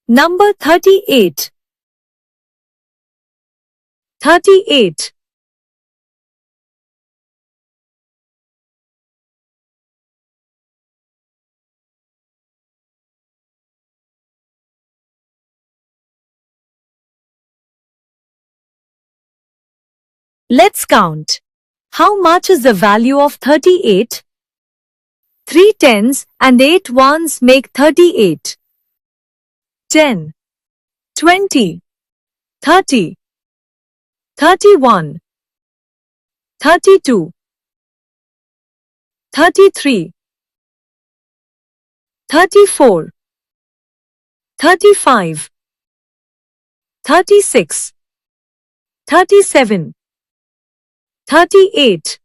Number 38. 38. Let's count. How much is the value of 38? 3 tens and 8 ones make 38. 10, 20, 30, 31, 32, 33, 34, 35, 36, 37, 38.